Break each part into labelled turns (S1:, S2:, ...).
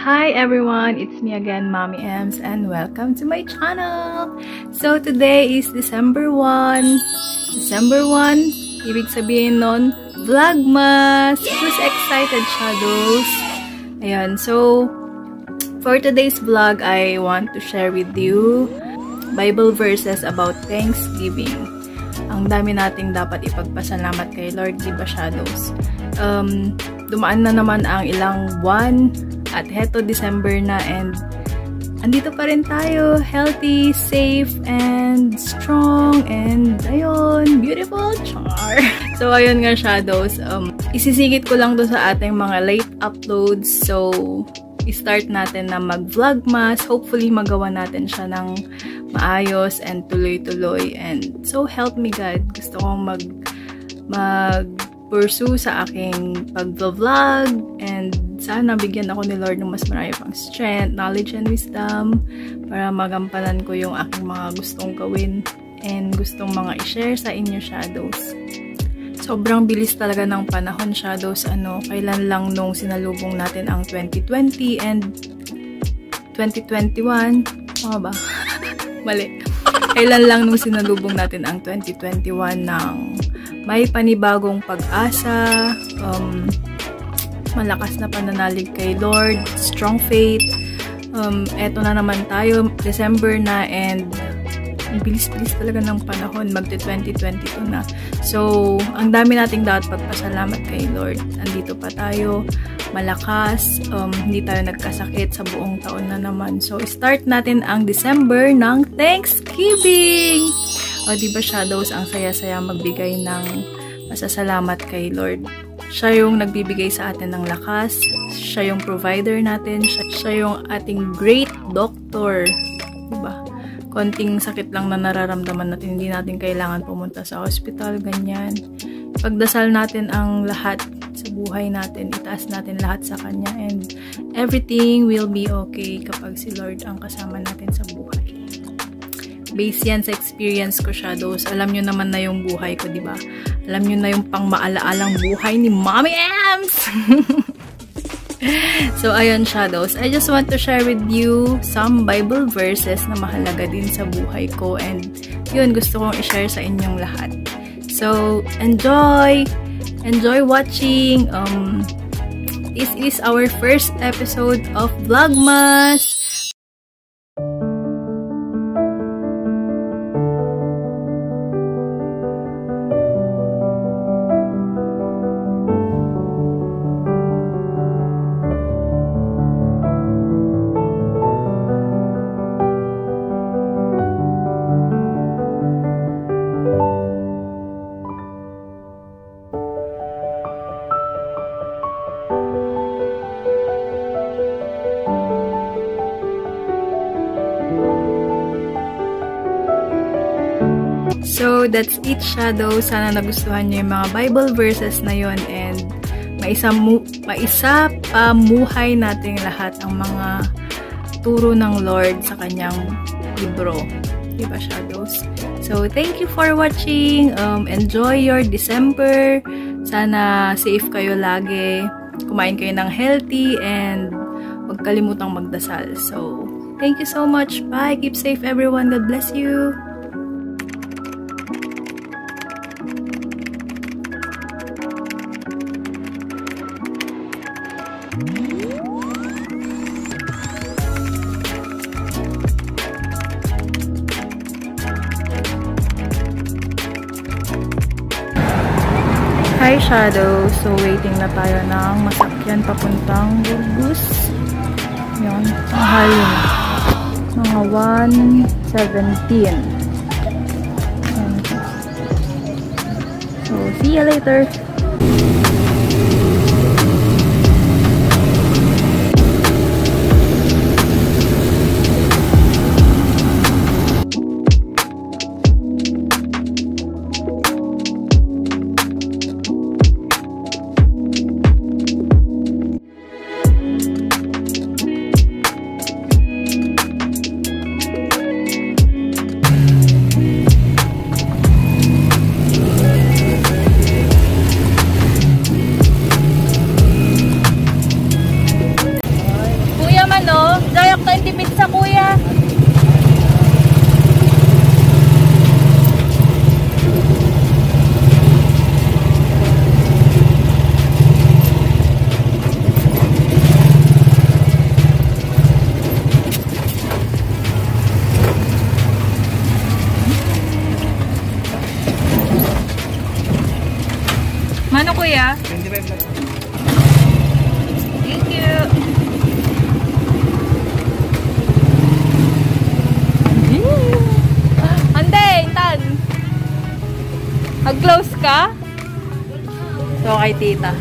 S1: Hi everyone, it's me again, Mommy Ems, and welcome to my channel. So today is December 1. December 1, ibig sabihin nun, Vlogmas! Who's excited, Shadows? Ayan, so for today's vlog, I want to share with you Bible verses about Thanksgiving. Ang dami nating dapat ipagpasalamat kay Lord, diba, Shadows? Dumaan na naman ang ilang buwan at heto December na and andito pa rin tayo, healthy, safe, and strong, and ayun, beautiful, char! So ayun nga, Shadows, isisingit ko lang to sa ating mga late uploads, so i-start natin na mag-vlogmas. Hopefully magawa natin siya ng maayos and tuloy-tuloy, and so help me God, gusto kong mag-pursue sa aking pag-vlog, and sana bigyan ako ni Lord ng mas marami pang strength, knowledge, and wisdom para magampanan ko yung aking mga gustong gawin and gustong mga i-share sa inyo, Shadows. Sobrang bilis talaga ng panahon, Shadows. Kailan lang nung sinalubong natin ang 2020 and 2021. Mga ba? Mali. Kailan lang nung sinalubong natin ang 2021 ng may panibagong pag-asa, malakas na pananalig kay Lord, strong faith. Eto na naman tayo, December na, and bilis-bilis talaga ng panahon, magte-2022 na. So, ang dami nating dapat pagpasalamat kay Lord. Andito pa tayo, malakas, hindi tayo nagkasakit sa buong taon na naman. So, start natin ang December ng Thanksgiving! O, diba, Shadows, ang saya-saya magbigay ng pasasalamat kay Lord. Siya yung nagbibigay sa atin ng lakas, siya yung provider natin, siya yung ating great doctor. Diba? Konting sakit lang na nararamdaman natin, hindi natin kailangan pumunta sa hospital, ganyan. Pagdasal natin ang lahat sa buhay natin, itaas natin lahat sa Kanya, and everything will be okay kapag si Lord ang kasama natin sa buhay. Based yan sa experience ko, Shadows. Alam nyo naman na yung buhay ko, diba? Alam nyo na yung pang maala-alang buhay ni Mommy Ems! So, ayun, Shadows. I just want to share with you some Bible verses na mahalaga din sa buhay ko, and yun, gusto kong i-share sa inyong lahat. So, enjoy! Enjoy watching! This is our first episode of Vlogmas! So, that's it, Shadow. Sana nagustuhan nyo yung mga Bible verses na yun, and maisapamuhay nating lahat ang mga turo ng Lord sa kanyang libro. Diba, Shadows? So, thank you for watching. Enjoy your December. Sana safe kayo lagi. Kumain kayo ng healthy, and huwag kalimutang magdasal. So, thank you so much. Bye. Keep safe, everyone. God bless you. Hi, Shadow. So, waiting na tayo ng masakyan papuntang Burgos. Yun, tanghali na. Mga 1:17. So, see you later. Thank you. Ande, Intan. Mag-close ka? So, kay tita.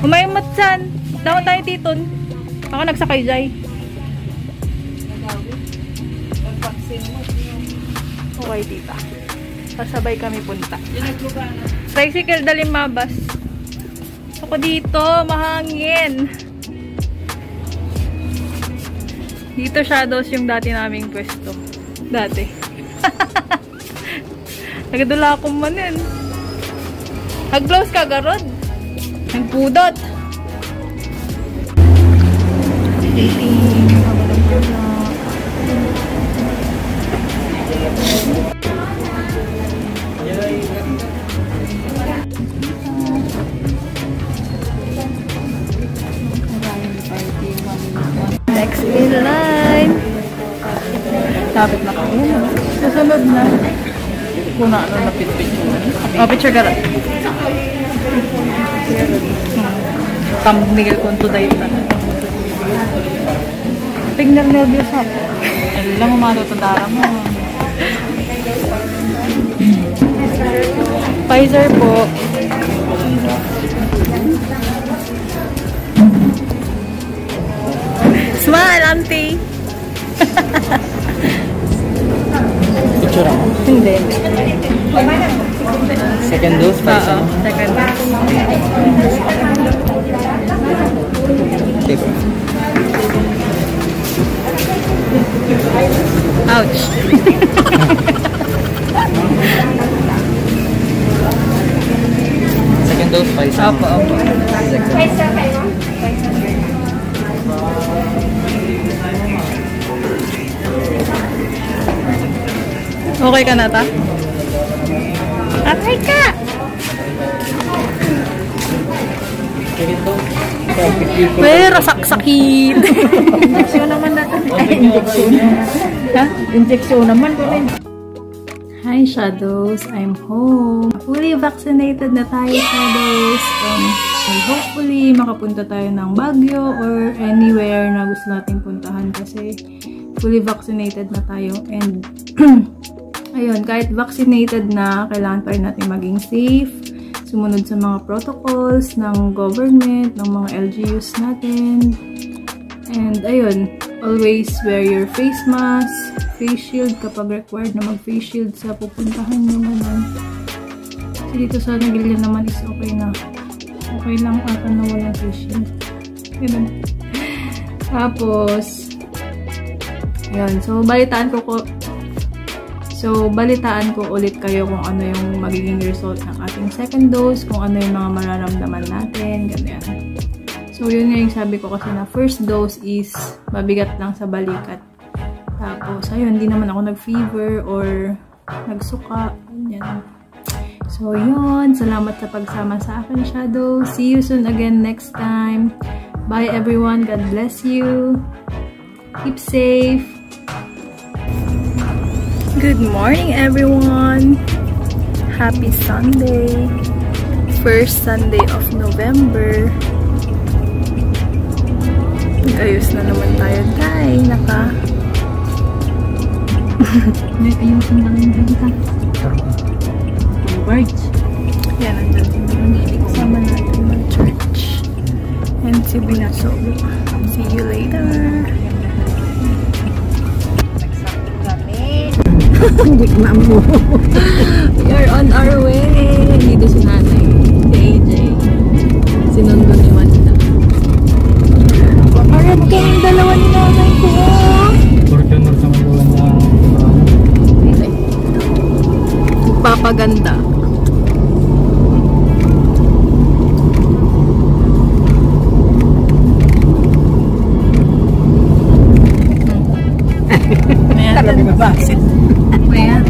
S1: Umaymat san. Daw tayo titon. Ako nagsakay, Jai. Okay, tita. Pasabay kami punta. Tricycle dalim mabas. Ako dito, mahangin. Dito shadows yung dati naming pwesto. Dati. Nagadula akong manin. Hag-close ka, garod. Nagpudot. Next in line. Lapit na kami. Susunod na. Kung na ano na picture. Oh, picture garot. Thumbnail ko to dahil na. Tingnan nervous ako. Ano lang umatutundara mo. Pfizer po. Smile, auntie!
S2: Picture ako?
S1: Hindi.
S2: Second dose?
S1: Oo, second dose.
S2: Okay po.
S1: Ouch!
S2: Second dose, Pfizer.
S1: Opo, opo. Okay ka na, ta? Aray ka!
S2: Second dose.
S1: Pero sakit.
S3: Injection naman natin. Injection.
S1: Ha?
S3: Injection naman ko rin.
S1: Hi, Shadows. I'm home. Fully vaccinated na tayo, Shadows. And hopefully, makapunta tayo ng Baguio or anywhere na gusto nating puntahan kasi fully vaccinated na tayo. And ayun, kahit vaccinated na, kailangan pa rin natin maging safe, sumunod sa mga protocols ng government, ng mga LGUs natin. And ayun, always wear your face mask, face shield kapag required na mag-face shield sa pupuntahan nyo naman. Kasi dito sa Nagilian naman is okay na. Okay lang ata na walang face shield. Ganun. Tapos, ayun, so balitaan ko ulit kayo kung ano yung magiging result ng ating second dose, kung ano yung mga mararamdaman natin, ganyan. So, yun nga yung sabi ko kasi na first dose is mabigat lang sa balikat. Tapos, ayun, hindi naman ako nag-fever or nagsuka, ganyan. So, yun. Salamat sa pagsama sa akin, Shadow. See you soon again next time. Bye, everyone. God bless you. Keep safe. Good morning, everyone! Happy Sunday! First Sunday of November. Nag-ayos na naman tayo, Day.
S3: Ayusin lang yung halika. Birds.
S1: Yan, nandun. Kasama natin mag-church. And si Binaso. See you later!
S3: Hindi ko maamu.
S1: We are on our way! Dito si nanay. Si AJ. Sinundo ni Wanda. Parang kaming dalawa ni nanay ko.
S2: Fortuner sa maluwan na
S1: Magpapaganda.
S3: Talaga nga bakit?
S1: Ayan.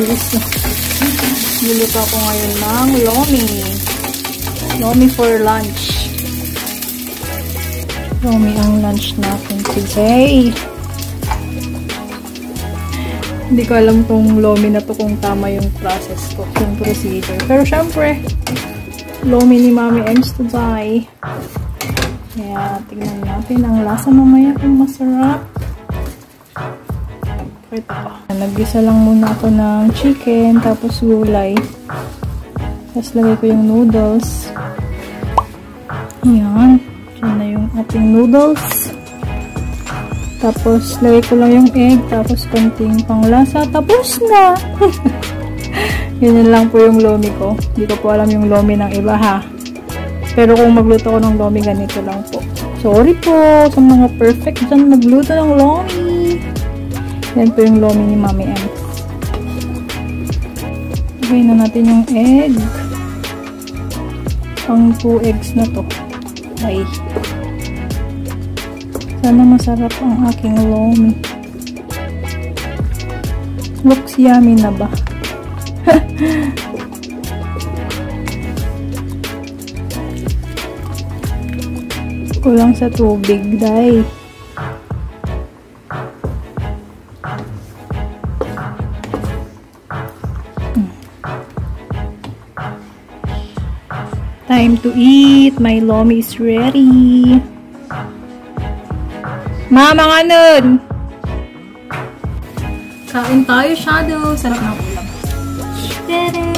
S1: Bilis na. Niluto ako ngayon ng lomi. Lomi for lunch. Lomi ang lunch natin today. Hindi ko alam kung lomi na to kung tama yung process ko, yung procedure. Pero syempre, lomi ni Mami Ems today. Kaya tignan natin ang lasa mamaya kung masarap. Ito. Nag-gisa lang muna ako ng chicken, tapos gulay. Tapos lagay ko yung noodles. Ayan. Diyan na yung ating noodles. Tapos, lagay ko lang yung egg, tapos konting panglasa, tapos na! Yun lang po yung lomi ko. Hindi ko po alam yung lomi ng iba, ha? Pero kung magluto ko ng lomi, ganito lang po. Sorry po sa mga perfect dyan magluto ng lomi. Yan po yung lomi ni Mami M. Lagay na natin yung egg. Pang 2 eggs na to. Ay. Sana masarap ang aking lomi. Looks yummy na ba? Kulang sa tubig, day. Time to eat. My lomi is ready. Mama nga nun! Kain tayo, Shadow. Sarap ng ulam. Tere!